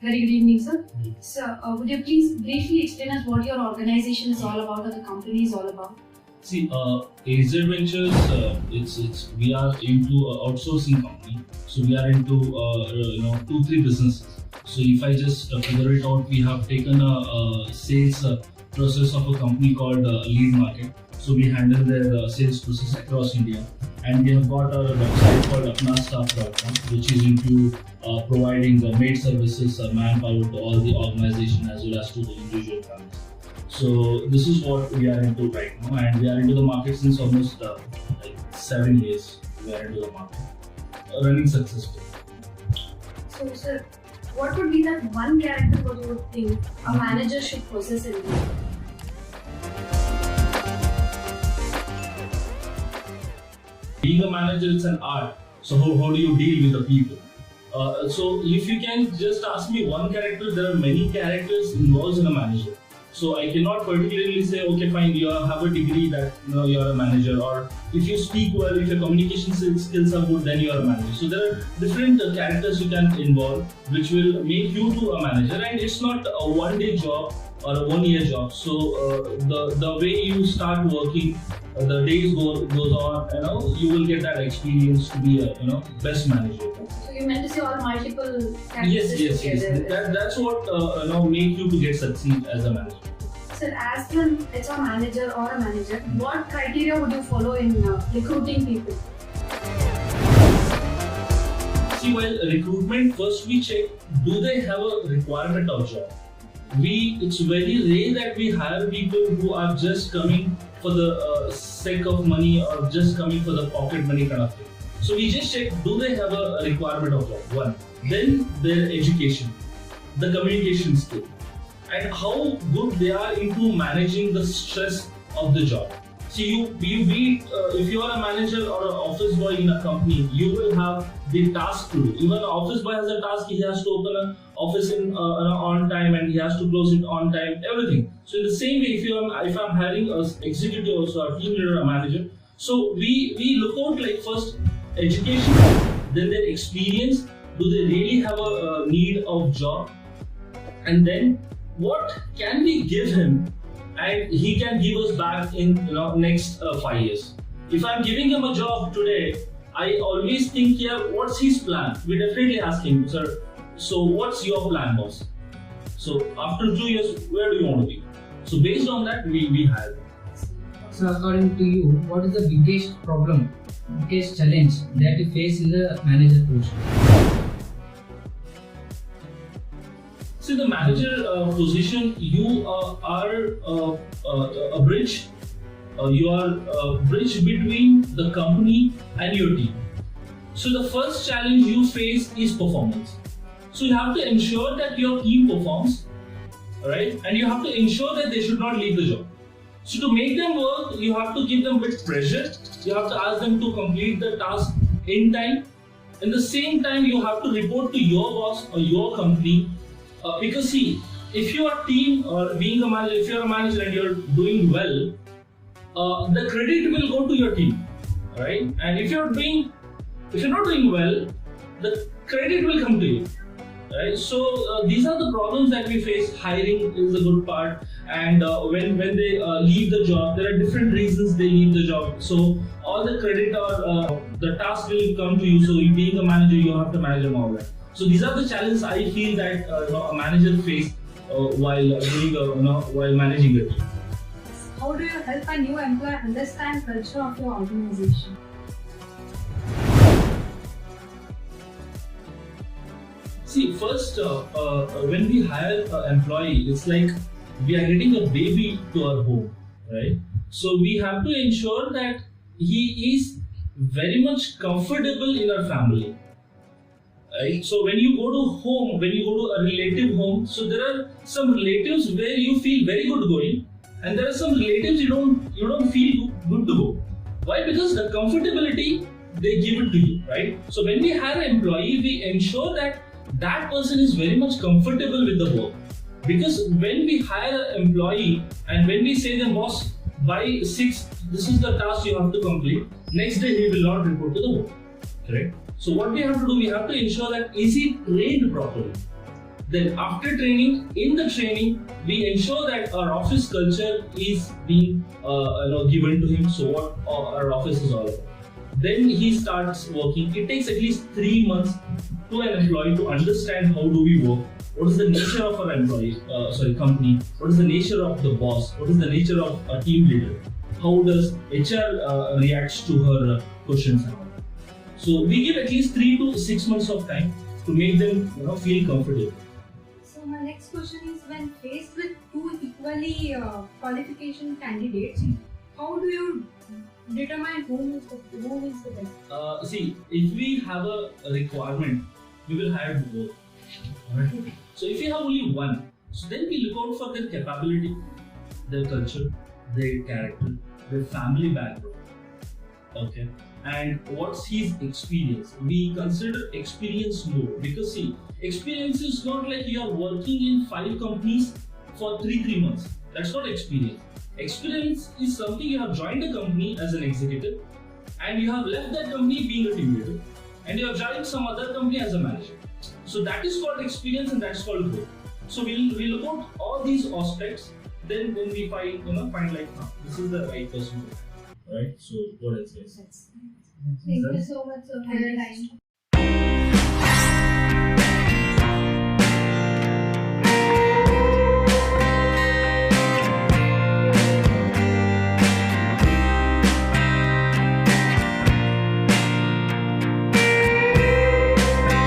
Very good evening, sir. Sir, would you please briefly explain us what your organization is all about or the company is all about? See, Azhar Ventures, we are into outsourcing company. So we are into 2-3 businesses. So if I just figure it out, we have taken a sales process of a company called Lead Market. So we handle their sales process across India, and we have got our website called apnastaff.com, which is into providing maid services, manpower to all the organization as well as to the individual families. So this is what we are into right now, and we are into the market since almost 7 years. We are into the market, running successfully. So, sir, what would be that one character what you would think a manager should possess in you? Being a manager, it's an art. So how do you deal with the people? So if you can just ask me one character, there are many characters involved in a manager. So I cannot particularly say, okay, fine, you have a degree that you are a manager, or if you speak well, if your communication skills are good, then you are a manager. So there are different characters you can involve, which will make you to a manager, and it's not a one-day job or a 1-year job. So the way you start working, the days goes on, you will get that experience to be a best manager. So you meant to say all multiple characters Yes. That's what make you to get succeed as a manager. Sir, as an HR manager or a manager, what criteria would you follow in recruiting people? See, while recruitment, first we check, do they have a requirement of job? It's very rare that we hire people who are just coming for the sake of money or just coming for the pocket money kind of thing. So we just check, do they have a requirement of job? One. Then their education, the communication skill, and how good they are into managing the stress of the job. See, if you are a manager or an office boy in a company, you will have the task to do. Even an office boy has a task, he has to open an office on time, and he has to close it on time, everything. So in the same way, if I'm hiring an executive also, a team leader, a manager, so we look out like first education, then their experience, do they really have a need of job, and then what can we give him and he can give us back in next 5 years. If I'm giving him a job today, I always think here, what's his plan? We definitely ask him, sir, so what's your plan, boss? So after 2 years, where do you want to be? So based on that, we hire. So according to you, what is the biggest problem, biggest challenge that you face in the manager position? See, the manager position, you are a bridge. You are a bridge between the company and your team. So the first challenge you face is performance. So you have to ensure that your team performs, right? And you have to ensure that they should not leave the job. So to make them work, you have to give them a bit pressure. You have to ask them to complete the task in time. At the same time, you have to report to your boss or your company. Because see, if your team or being a manager, if you're a manager and you're doing well, the credit will go to your team, right? And if you're not doing well, the credit will come to you, right? So these are the problems that we face. Hiring is a good part, and when they leave the job, there are different reasons they leave the job. So all the credit or the task will come to you. So you being a manager, you have to manage them all that. So these are the challenges I feel that a manager face while managing a team. How do you help a new employee understand culture of your organization? See, first, when we hire an employee, it's like we are getting a baby to our home, right? So we have to ensure that he is very much comfortable in our family. Right? So when you go to a relative home, so there are some relatives where you feel very good going, and there are some relatives you don't feel good to go. Why? Because the comfortability they give it to you, right? So when we hire an employee, we ensure that person is very much comfortable with the work. Because when we hire an employee and when we say them, boss, by 6, this is the task you have to complete, next day he will not report to the work, correct? So what we have to do, we have to ensure that is he trained properly? Then after training, in the training, we ensure that our office culture is being given to him. So what our office is all about. Then he starts working. It takes at least 3 months to an employee to understand how do we work. What is the nature of our company? What is the nature of the boss? What is the nature of a team leader? How does HR reacts to her questions and all? So we give at least 3 to 6 months of time to make them feel comfortable. So my next question is, when faced with two equally qualification candidates, how do you determine whom is the best? See, if we have a requirement, we will hire both. Alright. So if you have only one, so then we look out for their capability, their culture, their character, their family background. Okay. And what's his experience? We consider experience more, because see, experience is not like you are working in 5 companies for 3 months. That's not experience. Experience is something you have joined a company as an executive and you have left that company being a team leader and you have joined some other company as a manager. So that is called experience and that's called growth. So we look at all these aspects, then we find like this is the right person. Right? So what else guys? Thank you so much for your time.